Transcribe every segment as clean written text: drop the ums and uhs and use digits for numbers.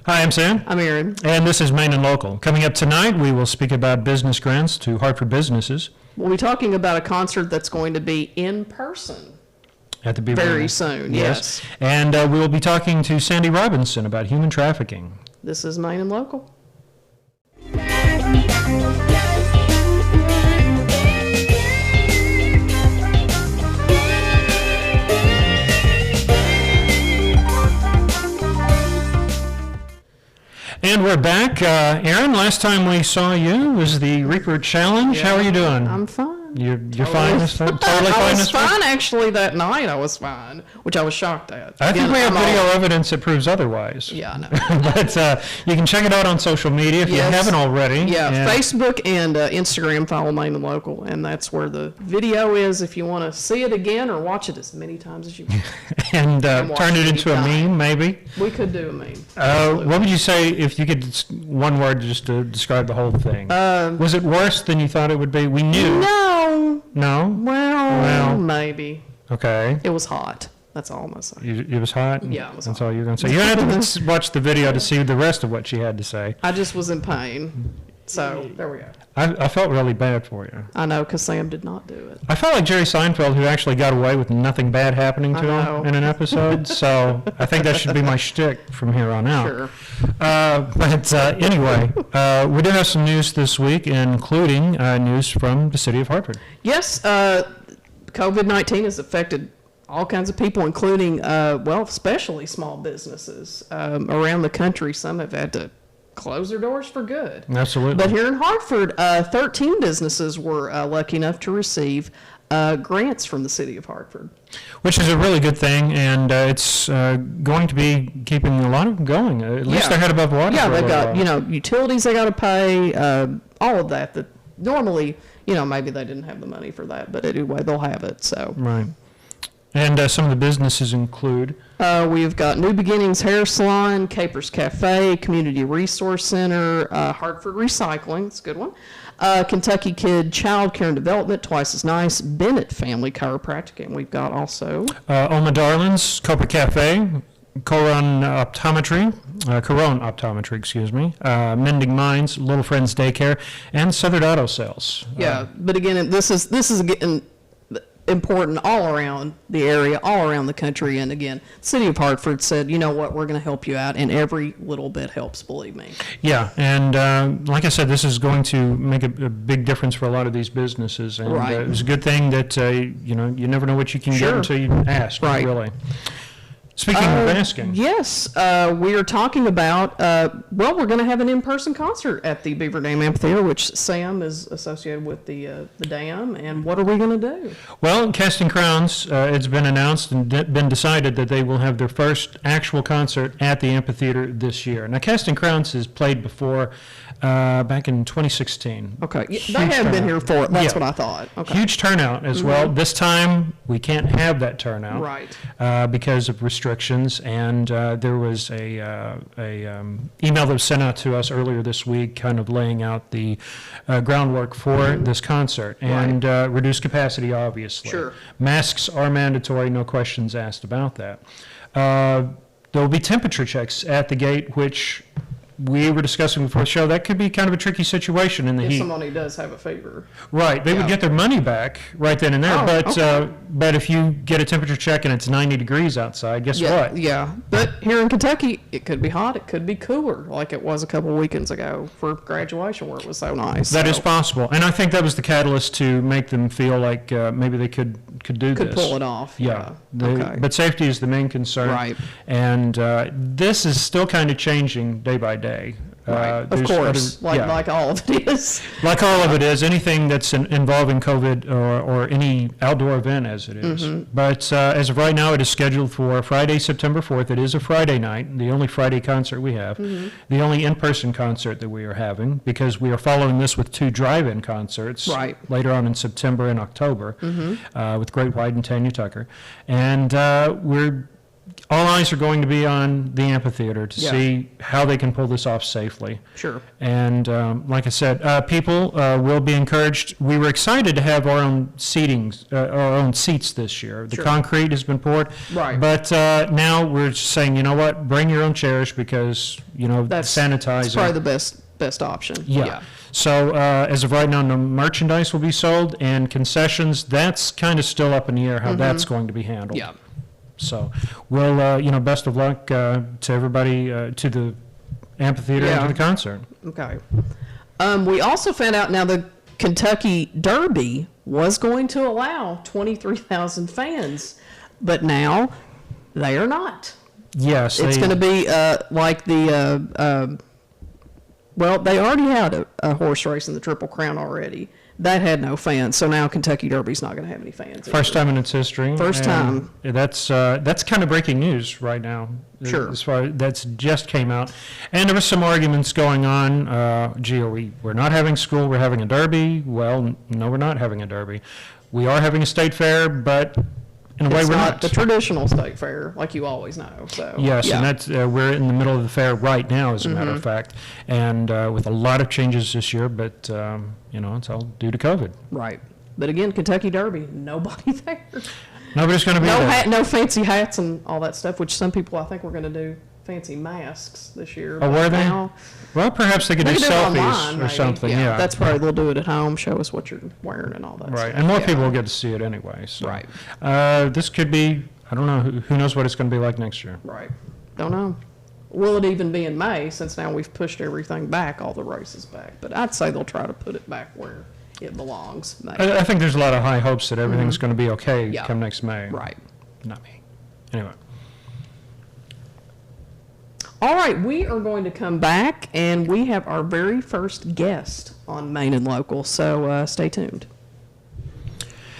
Hi, I'm Sam. I'm Erin. And this is Maine and Local. Coming up tonight, we will speak about business grants to Hartford businesses. We'll be talking about a concert that's going to be in person At the Beaver Dam. very soon, yes. And we will be talking to Sandy Robinson about human trafficking. This is Maine and Local. And we're back. Erin, last time we saw you was the Reaper Challenge. Yeah, How are you doing? I'm fine. You're fine this time? Totally fine I was this time? fine actually that night. I was fine, which I was shocked at. I think Again, we have I'm video all- evidence that proves otherwise. Yeah, I know. But you can check it out on social media if you Yes. haven't already. Yeah, And- Facebook and Instagram, follow Maine and Local, and that's where the video is if you want to see it again or watch it as many times as you want. and watch turn it it into a anytime. meme, maybe. We could do a meme. What would you say if you could, one word just to describe the whole thing? Was it worse than you thought it would be? We knew. No. No? Well, maybe. Okay. It was hot. That's all I'm going to say. It was hot? Yeah, it was That's hot. all you're going to say. You had to watch the video to see the rest of what she had to say. I just was in pain. So, there we go. I felt really bad for you. I know, because Sam did not do it. I felt like Jerry Seinfeld, who actually got away with nothing bad happening to I him know. in an episode. So I think that should be my shtick from here on out. Sure. But anyway, we do have some news this week, including news from the city of Hartford. Yes, COVID-19 has affected all kinds of people, including, well, especially small businesses around the country. Some have had to close their doors for good. Absolutely. But here in Hartford, 13 businesses were lucky enough to receive grants from the city of Hartford. Which is a really good thing, and it's going to be keeping a lot of them going. At least Yeah. their head above water. Yeah, for a they've little got, while. utilities they got to pay, all of that normally, maybe they didn't have the money for that, but anyway, they'll have it, so. Right. And some of the businesses include? We've got New Beginnings Hair Salon, Capers Cafe, Community Resource Center, Hartford Recycling, that's a good one, Kentucky Kid Child Care and Development, Twice as Nice, Bennett Family Chiropractic, and we've got also Oma Darlings, Cobra Cafe, Coron Optometry, Mending Minds, Little Friends Daycare, and Southern Auto Sales. Yeah, but again, this is getting important all around the area, all around the country, and again, City of Hartford said, you know what, we're going to help you out, and every little bit helps, believe me. Yeah, and like I said, this is going to make a big difference for a lot of these businesses, and Right. it's a good thing that you never know what you can get Sure. until you ask. Right. Really. Speaking of asking. Yes, we are talking about, well, we're going to have an in-person concert at the Beaver Dam Amphitheater, which Sam is associated with the dam, and what are we going to do? Well, in Casting Crowns, it's been announced and been decided that they will have their first actual concert at the amphitheater this year. Now, Casting Crowns has played before back in 2016. Okay, they Huge have been turnout. here for it, that's Yeah. what I thought. Okay. Huge turnout as well. This time, we can't have that turnout. Right. Because of restrictions, and there was a email that was sent out to us earlier this week, kind of laying out the groundwork for this concert, and reduced capacity, obviously. Sure. Masks are mandatory, no questions asked about that. There will be temperature checks at the gate, which we were discussing before the show. That could be kind of a tricky situation in the If heat. somebody does have a fever. Right, they would Yeah. get their money back right then and there. Oh, but okay. but if you get a temperature check and it's 90 degrees outside, guess what? Yeah, but here in Kentucky, it could be hot, it could be cooler, like it was a couple weekends ago for graduation where it was so nice. That is So, possible, and I think that was the catalyst to make them feel like maybe they could do could this. pull it off. Yeah, Okay. But safety is the main concern. Right. And this is still kind of changing day by day. Right. Of there's course, other- yeah. like all of it is. Like all of it is, anything that's involving COVID or any outdoor event as it is. Mm-hmm. But as of right now, it is scheduled for Friday, September 4th. It is a Friday night, the only Friday concert we have, Mm-hmm. the only in-person concert that we are having, because we are following this with 2 drive-in concerts Right. later on in September and October with Great White and Tanya Tucker. And we're all eyes are going to be on the amphitheater to Yeah. see how they can pull this off safely. Sure. And like I said, people will be encouraged. We were excited to have our own our own seats this year. The Sure. concrete has been poured. Right. But now we're just saying, you know what, bring your own chairs because, That's sanitizing. probably the best option. Yeah. So as of right now, no merchandise will be sold, and concessions, that's kind of still up in the air how that's going to be handled. Yeah. So we'll, best of luck to everybody, to the amphitheater and Yeah. to the concert. Okay. We also found out now the Kentucky Derby was going to allow 23,000 fans, but now they are not. Yes. It's they- going to be like well, they already had a horse race in the Triple Crown already. That had no fans, so now Kentucky Derby's not going to have any fans. First time in its history. First and time. That's kind of breaking news right now. Sure. As far that's just came out, and there was some arguments going on. We're not having school. We're having a derby. Well, no, we're not having a derby. We are having a state fair, but in a way It's we're not not. the traditional state fair like you always know. So Yes, yeah. and that's we're in the middle of the fair right now, as a matter Mm-hmm. of fact, and with a lot of changes this year. But it's all due to COVID. Right. But again, Kentucky Derby, nobody there. Nobody's going to be No there. no fancy hats and all that stuff, which some people I think were going to do fancy masks this year. Oh, but were they? now- Well, perhaps they could They do could do it selfies online, or maybe. something. Yeah, That's probably, they'll do it at home, show us what you're wearing and all that right. stuff. And more Yeah. people will get to see it anyway. So. Right. This could be. I don't know. Who knows what it's going to be like next year? Right. Don't know. Will it even be in May, since now we've pushed everything back, all the races back? But I'd say they'll try to put it back where it belongs. May. I think there's a lot of high hopes that everything's going to be okay Mm-hmm. Yeah. come next May. Right. Not me. Anyway. All right, we are going to come back, and we have our very first guest on Main and Local, so stay tuned.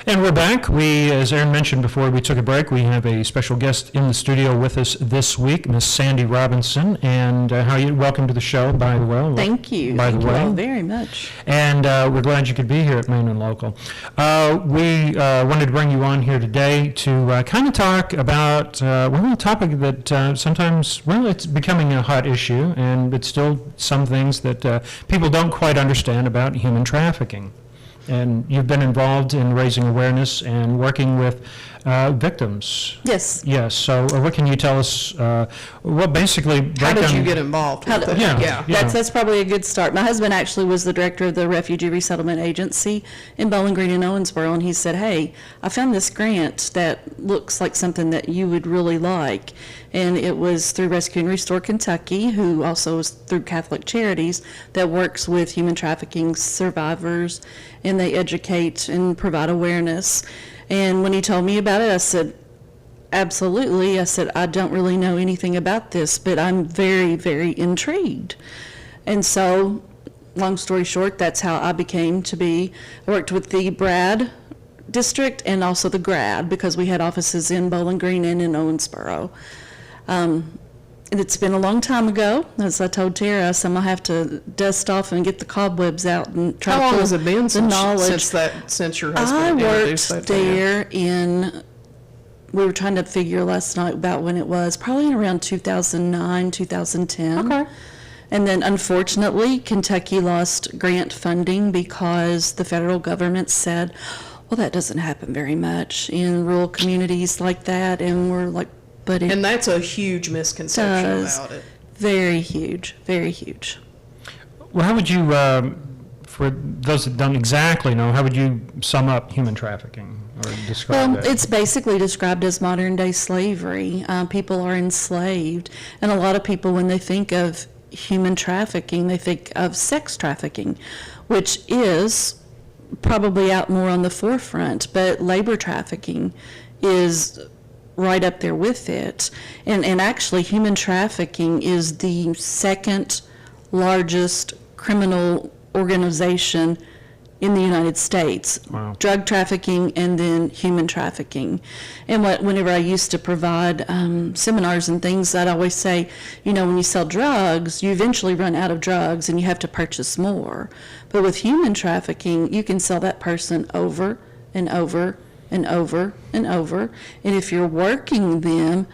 And we're back. As Aaron mentioned before we took a break, we have a special guest in the studio with us this week, Miss Sandy Robinson. And how are you? Welcome to the show, by the way. Thank you. By the Thank you all way. very much. And we're glad you could be here at Main and Local. We wanted to bring you on here today to kind of talk about, a topic that sometimes, it's becoming a hot issue, and it's still some things that people don't quite understand about human trafficking. And you've been involved in raising awareness and working with victims. Yes. Yes, so what can you tell us, basically... How break did down- you get involved How with did- it? Yeah. That's probably a good start. My husband actually was the director of the Refugee Resettlement Agency in Bowling Green and Owensboro, and he said, hey, I found this grant that looks like something that you would really like. And it was through Rescue and Restore Kentucky, who also is through Catholic Charities, that works with human trafficking survivors, and they educate and provide awareness. And when he told me about it, I said, absolutely. I said, I don't really know anything about this, but I'm very, very intrigued. And so, long story short, that's how I became to be. I worked with the Brad district and also the GRAD, because we had offices in Bowling Green and in Owensboro. It's been a long time ago. As I told Tara, so I'm going to have to dust off and get the cobwebs out and try How to long pull has it been the knowledge. since your I husband introduced worked that to you? there we were trying to figure last night about when it was, probably in around 2009, 2010. Okay. And then unfortunately, Kentucky lost grant funding because the federal government said, well, that doesn't happen very much in rural communities like that. And we're like, but it And that's a huge misconception does. about it. Very huge, very huge. Well, how would you, for those that don't exactly know, how would you sum up human trafficking or describe it? It's basically described as modern day slavery. People are enslaved. And a lot of people, when they think of human trafficking, they think of sex trafficking, which is probably out more on the forefront, but labor trafficking is right up there with it. And actually, human trafficking is the second largest criminal organization in the United States. Wow. Drug trafficking and then human trafficking. And whenever I used to provide seminars and things, I'd always say, when you sell drugs, you eventually run out of drugs and you have to purchase more. But with human trafficking, you can sell that person over and over and over and over. And if you're working them,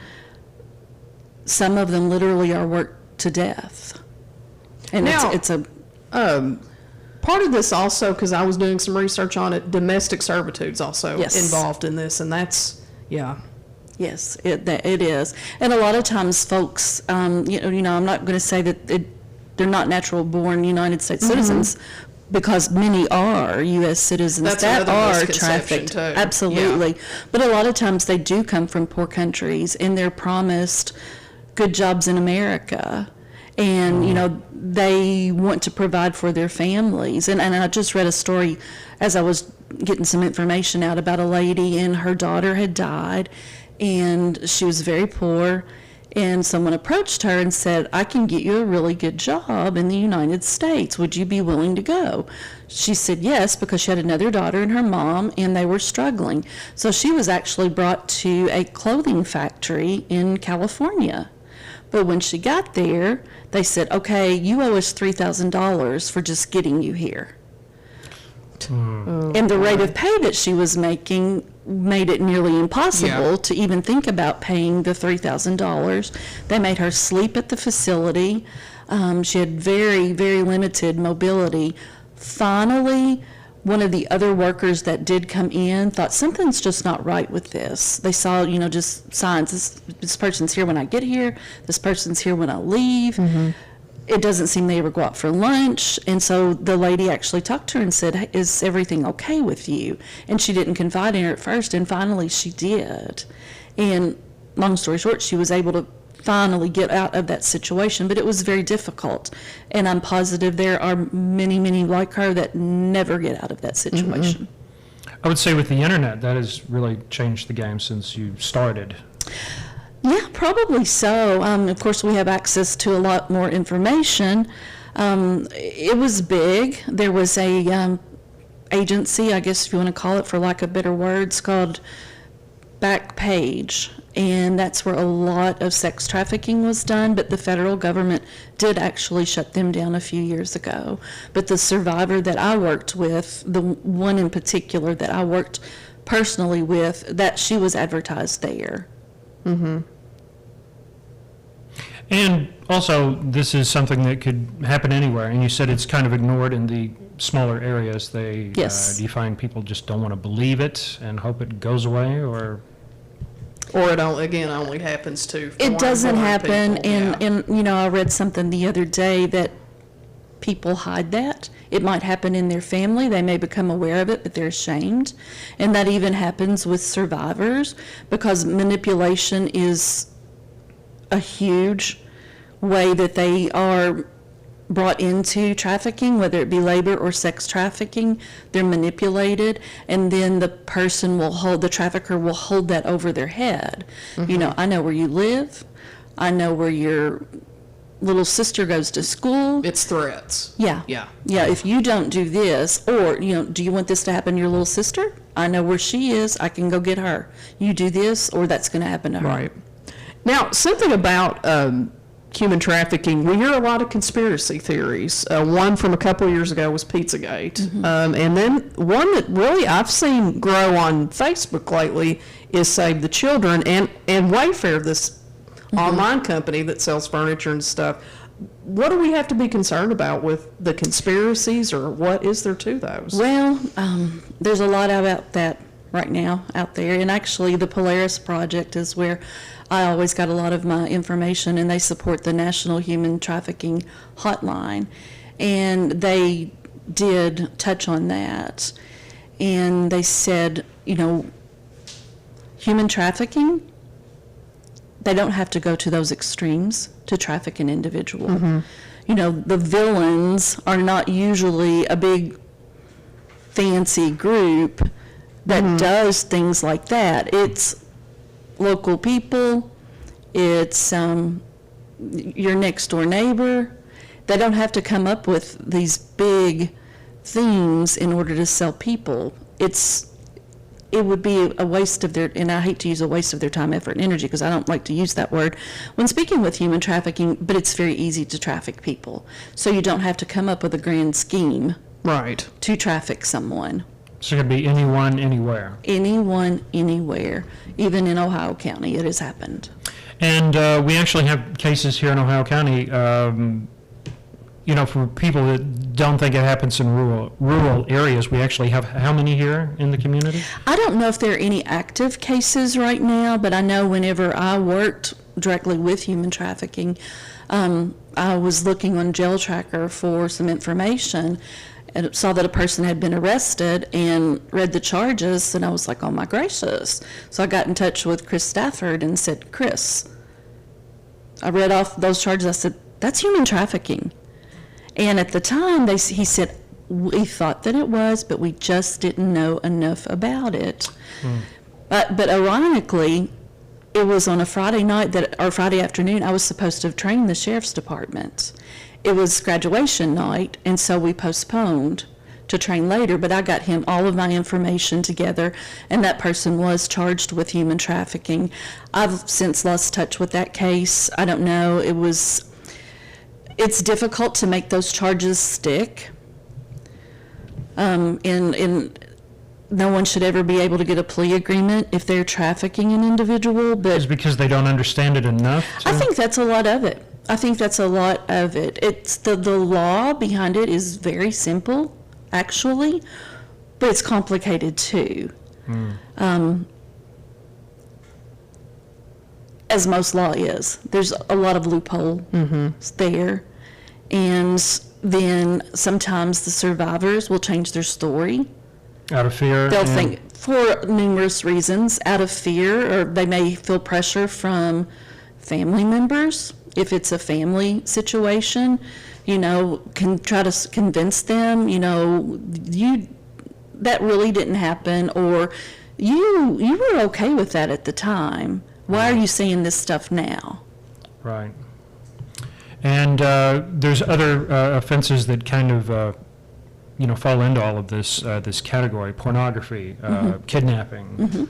some of them literally are worked to death. And Now- it's a Part of this also, because I was doing some research on it, domestic servitude's also Yes. involved in this, and that's, yeah. Yes, it is. And a lot of times folks, I'm not going to say that they're not natural born United States citizens, because many are U.S. citizens That's that another are misconception, trafficked. too. Absolutely. But a lot of times they do come from poor countries, and they're promised good jobs in America. And, they want to provide for their families. And I just read a story as I was getting some information out about a lady, and her daughter had died, and she was very poor. And someone approached her and said, I can get you a really good job in the United States. Would you be willing to go? She said yes, because she had another daughter and her mom, and they were struggling. So she was actually brought to a clothing factory in California. But when she got there, they said, okay, you owe us $3,000 for just getting you here. And the rate of pay that she was making made it nearly impossible Yeah. to even think about paying the $3,000. They made her sleep at the facility. She had very, very limited mobility. Finally, one of the other workers that did come in thought something's just not right with this. They saw, just signs. This person's here when I get here. This person's here when I leave. It doesn't seem they ever go out for lunch. And so the lady actually talked to her and said, "Hey, is everything okay with you?" And she didn't confide in her at first, and finally she did. And long story short, she was able to finally get out of that situation, but it was very difficult. And I'm positive there are many, many like her that never get out of that situation. I would say with the internet, that has really changed the game since you started. Yeah, probably so. Of course, we have access to a lot more information. It was big. There was a agency, I guess if you want to call it for lack of better words, called Backpage. And that's where a lot of sex trafficking was done, but the federal government did actually shut them down a few years ago. But the survivor that I worked with, the one in particular that I worked personally with, that she was advertised there. And also, this is something that could happen anywhere, and you said it's kind of ignored in the smaller areas. Yes. Do you find people just don't want to believe it and hope it goes away, or? Or it only happens to It doesn't happen, people, yeah. and I read something the other day that people hide that. It might happen in their family. They may become aware of it, but they're ashamed. And that even happens with survivors, because manipulation is a huge way that they are brought into trafficking, whether it be labor or sex trafficking. They're manipulated, and then the trafficker will hold that over their head. I know where you live. I know where your little sister goes to school. It's threats. Yeah. Yeah. Yeah, if you don't do this, or, do you want this to happen to your little sister? I know where she is. I can go get her. You do this, or that's going to happen to her. Right. Now, something about human trafficking, we hear a lot of conspiracy theories. One from a couple years ago was Pizzagate. And then one that really I've seen grow on Facebook lately is Save the Children and Wayfair, this online company that sells furniture and stuff. What do we have to be concerned about with the conspiracies, or what is there to those? Well, there's a lot about that right now out there. And actually, the Polaris Project is where I always got a lot of my information, and they support the National Human Trafficking Hotline. And they did touch on that. And they said, human trafficking, they don't have to go to those extremes to traffic an individual. The villains are not usually a big fancy group that does things like that. It's local people, it's your next door neighbor. They don't have to come up with these big themes in order to sell people. It would be a waste of their, and I hate to use a waste of their time, effort, and energy, because I don't like to use that word when speaking with human trafficking, but it's very easy to traffic people. So you don't have to come up with a grand scheme Right. to traffic someone. So it could be anyone, anywhere. Anyone, anywhere, even in Ohio County, it has happened. And we actually have cases here in Ohio County, for people that don't think it happens in rural areas. We actually have how many here in the community? I don't know if there are any active cases right now, but I know whenever I worked directly with human trafficking, I was looking on Jail Tracker for some information and saw that a person had been arrested and read the charges, and I was like, oh my gracious. So I got in touch with Chris Stafford and said, Chris, I read off those charges. I said, that's human trafficking. And at the time, he said, we thought that it was, but we just didn't know enough about it. But ironically, it was on a Friday night or Friday afternoon, I was supposed to have trained the sheriff's department. It was graduation night, and so we postponed to train later, but I got him all of my information together, and that person was charged with human trafficking. I've since lost touch with that case. I don't know. It's difficult to make those charges stick. And no one should ever be able to get a plea agreement if they're trafficking an individual, but Is it because they don't understand it enough? I think that's a lot of it. It's the law behind it is very simple, actually, but it's complicated too. As most law is. There's a lot of loophole there. And then sometimes the survivors will change their story. Out of fear? They'll think, for numerous reasons, out of fear, or they may feel pressure from family members. If it's a family situation, can try to convince them, that really didn't happen, or you were okay with that at the time. Why are you saying this stuff now? Right. And there's other offenses that kind of, fall into all of this category: pornography, kidnapping,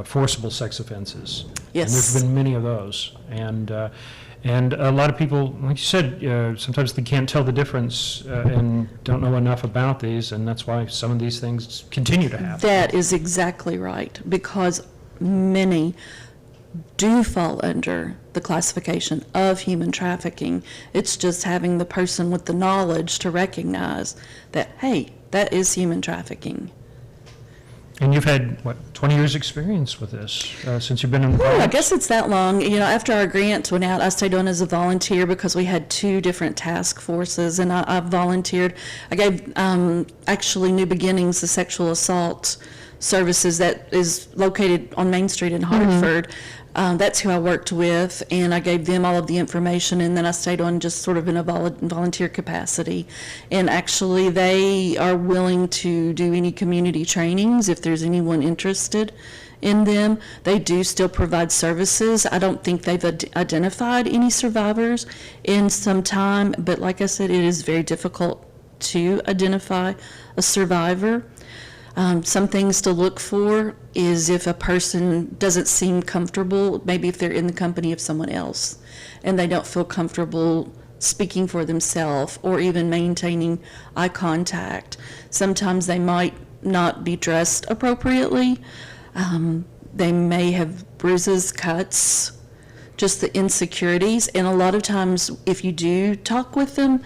forcible sex offenses. Yes. And there's been many of those, and a lot of people, like you said, sometimes they can't tell the difference and don't know enough about these, and that's why some of these things continue to happen. That is exactly right, because many do fall under the classification of human trafficking. It's just having the person with the knowledge to recognize that, hey, that is human trafficking. And you've had, 20 years experience with this since you've been involved? Well, I guess it's that long. After our grant went out, I stayed on as a volunteer because we had 2 different task forces, and I volunteered. I gave, actually, New Beginnings, the sexual assault services that is located on Main Street in Hartford. That's who I worked with, and I gave them all of the information, and then I stayed on just sort of in a volunteer capacity. And actually, they are willing to do any community trainings if there's anyone interested in them. They do still provide services. I don't think they've identified any survivors in some time, but like I said, it is very difficult to identify a survivor. Some things to look for is if a person doesn't seem comfortable, maybe if they're in the company of someone else and they don't feel comfortable speaking for themselves or even maintaining eye contact. Sometimes they might not be dressed appropriately. They may have bruises, cuts, just the insecurities. And a lot of times if you do talk with them,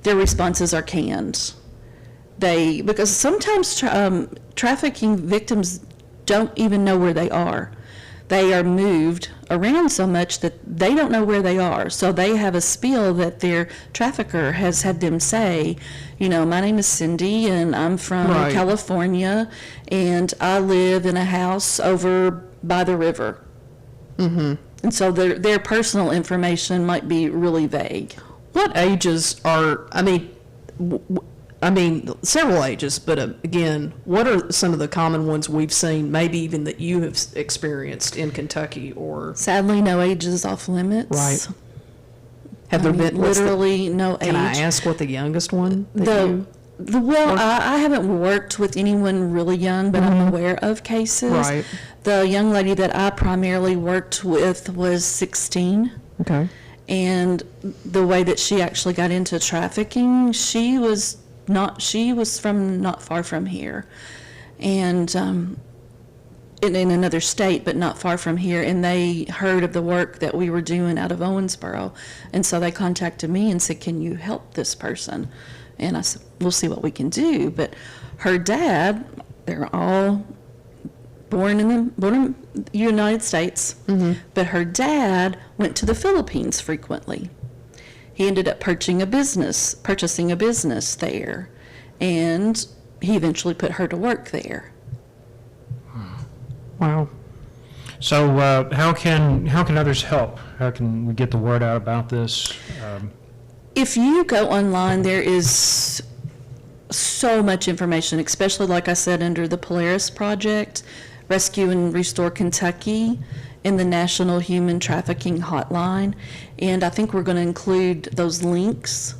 their responses are canned. Because sometimes trafficking victims don't even know where they are. They are moved around so much that they don't know where they are. So they have a spiel that their trafficker has had them say, my name is Cindy and I'm from California and I live in a house over by the river. And so their personal information might be really vague. What ages are, several ages, but again, what are some of the common ones we've seen, maybe even that you have experienced in Kentucky or? Sadly, no age is off limits. Right. Have there been literally no age? Can I ask what the youngest one? I haven't worked with anyone really young, but I'm aware of cases. Right. The young lady that I primarily worked with was 16. Okay. And the way that she actually got into trafficking, she was from not far from here. and in another state, but not far from here, and they heard of the work that we were doing out of Owensboro, and so they contacted me and said, "Can you help this person?" And I said, "We'll see what we can do." But her dad, they're all born in the United States, but her dad went to the Philippines frequently. He ended up purchasing a business there, and he eventually put her to work there. Wow. So how can others help? How can we get the word out about this? If you go online, there is so much information, especially, like I said, under the Polaris Project, Rescue and Restore Kentucky, and the National Human Trafficking Hotline. And I think we're going to include those links.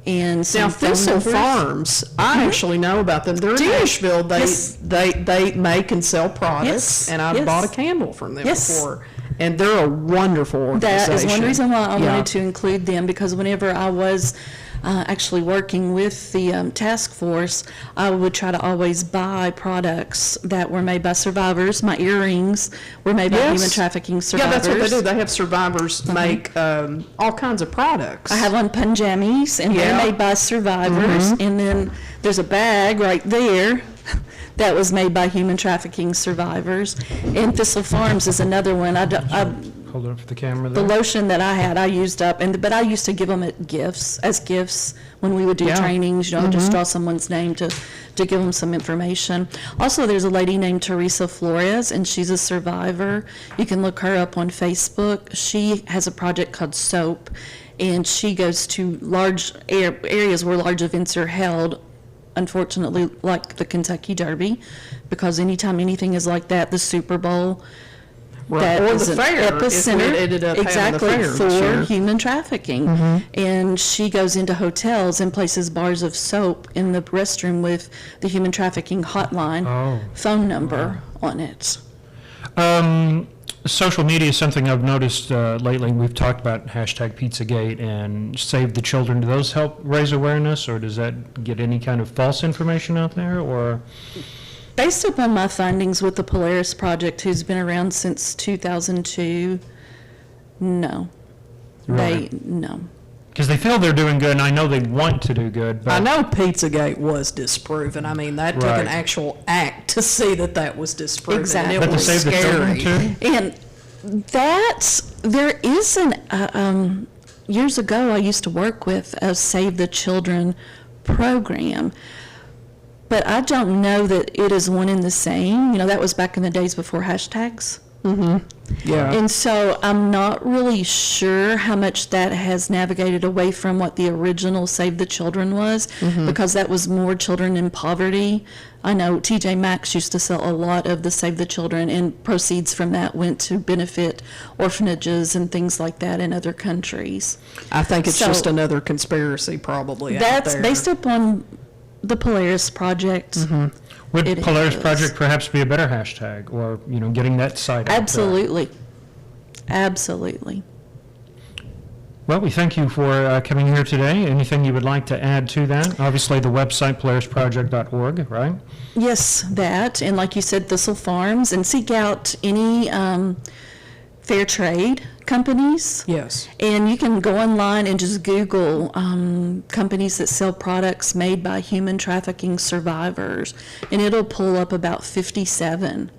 And some Now, phone Thistle numbers. Farms, I actually know about them. They're in Nashville. Yes. They make and sell products, Yes. and I Yes. bought a candle from them Yes. before. And they're a wonderful organization. That is one reason why I Yeah. wanted to include them, because whenever I was actually working with the task force, I would try to always buy products that were made by survivors. My earrings were made by Yes. human trafficking Yeah, survivors. that's what they do. They have survivors make all kinds of products. I have on panjamis, and Yeah. they're made by survivors. And then there's a bag right there that was made by human trafficking survivors. And Thistle Farms is another one. Hold it up for the camera The there. lotion that I had, I used up, but I used to give them as gifts when we would do Yeah. trainings, just draw someone's name to give them some information. Also, there's a lady named Teresa Flores, and she's a survivor. You can look her up on Facebook. She has a project called SOAP, and she goes to large areas where large events are held, unfortunately, like the Kentucky Derby, because anytime anything is like that, the Super Bowl, Right. that Or is the an fair, if we epicenter, ended up having the exactly, fair this year. for human trafficking. And she goes into hotels and places bars of soap in the restroom with the human trafficking hotline Oh. phone number on it. Social media is something I've noticed lately. We've talked about hashtag Pizzagate and Save the Children. Do those help raise awareness, or does that get any kind of false information out there? Or Based upon my findings with the Polaris Project, who's been around since 2002, no. Right. No. because they feel they're doing good, and I know they want to do good, but I know Pizzagate was disproven. I mean, that took Right. an actual act to see that was disproven. Exactly. And but it to was save the children scary. too. And there is years ago I used to work with a Save the Children program, but I don't know that it is one and the same. That was back in the days before hashtags. Yeah. And so I'm not really sure how much that has navigated away from what the original Save the Children was, because that was more children in poverty. I know TJ Maxx used to sell a lot of the Save the Children, and proceeds from that went to benefit orphanages and things like that in other countries. I think it's So- just another conspiracy probably out That's there. based upon the Polaris Project. Would It Polaris is. Project perhaps be a better hashtag, or getting that site out there? Absolutely. Absolutely. Well, we thank you for coming here today. Anything you would like to add to that? Obviously, the website polarisproject.org, right? Yes, that, and like you said, Thistle Farms, and seek out any fair trade companies. Yes. And you can go online and just Google companies that sell products made by human trafficking survivors, and it'll pull up about 57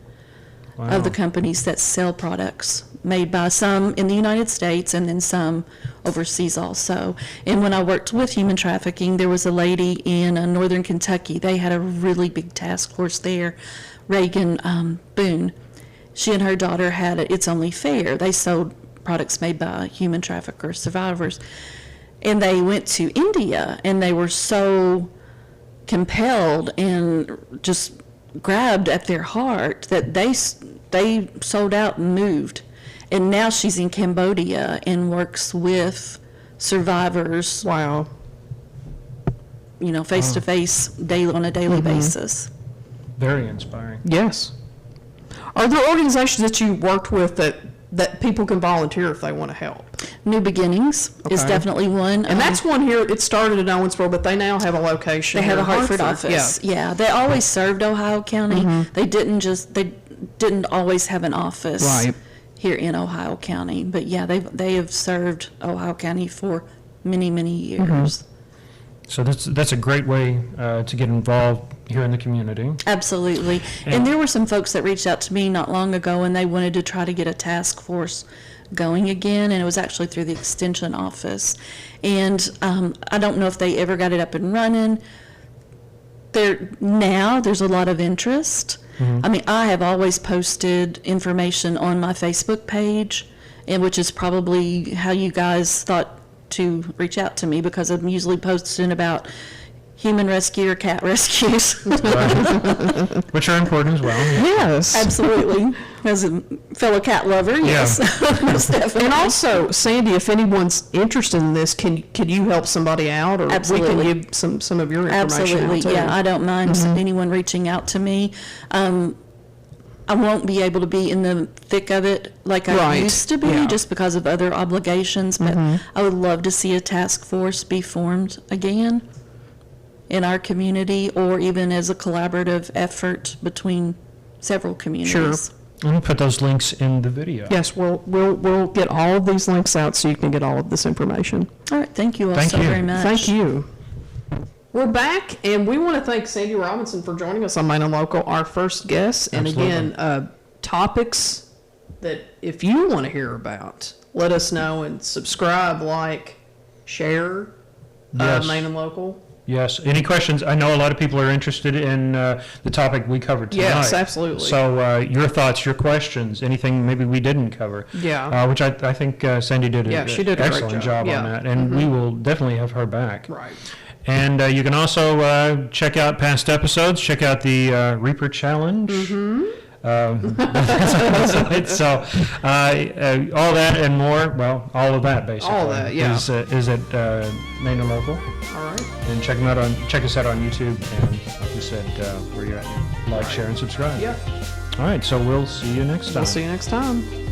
of the companies that sell products made by some in the United States and then some overseas also. And when I worked with human trafficking, there was a lady in northern Kentucky. They had a really big task force there, Reagan Boone. She and her daughter had It's Only Fair. They sold products made by human trafficker survivors. And they went to India, and they were so compelled and just grabbed at their heart that they sold out and moved. And now she's in Cambodia and works with survivors, Wow. face to face, on a daily basis. Very inspiring. Yes. Are there organizations that you worked with that that people can volunteer if they want to help. New Beginnings is Okay. definitely one. And that's one here, it started in Owensboro, but they now have a location They have here a in Hartford Hartford. office. Yeah, they always served Ohio County. They didn't always have an office Right. here in Ohio County. But yeah, they have served Ohio County for many, many years. So that's a great way to get involved here in the community. Absolutely. And there were some folks that reached out to me not long ago, and they wanted to try to get a task force going again, and it was actually through the extension office. And I don't know if they ever got it up and running. There's a lot of interest. I mean, I have always posted information on my Facebook page, and which is probably how you guys thought to reach out to me, because I'm usually posting about human rescue or cat rescues. Which are important as well. Yes. Absolutely. As a fellow cat lover, yes. Most definitely. And also, Sandy, if anyone's interested in this, can you help somebody out, or Absolutely. we can give some of your information Absolutely, out too? yeah, I don't mind anyone reaching out to me. I won't be able to be in the thick of it like I Right, used to be, yeah. just because of other obligations, but I would love to see a task force be formed again in our community, or even as a collaborative effort between several communities. I'm going to put those links in the video. Yes, we'll get all of these links out so you can get all of this information. All right, thank you all Thank so you. very much. Thank you. We're back, and we want to thank Sandy Robinson for joining us on Main and Local, our first guest. And again, topics that if you want to hear about, let us know, and subscribe, like, share Yes. Main and Local. Yes. Any questions? I know a lot of people are interested in the topic we covered tonight. Yes, absolutely. So your thoughts, your questions, anything maybe we didn't cover. Yeah. Which I think Sandy did an She did a great excellent job. job Yeah. on that. And we will definitely have her back. Right. And you can also check out past episodes. Check out the Reaper Challenge. So all that and more, well, all of that basically. All that, yeah. Is at Main and Local. All right. And check us out on YouTube, and like we said, where you're at, like, share, and subscribe. Yeah. All right, so we'll see you next time. We'll see you next time.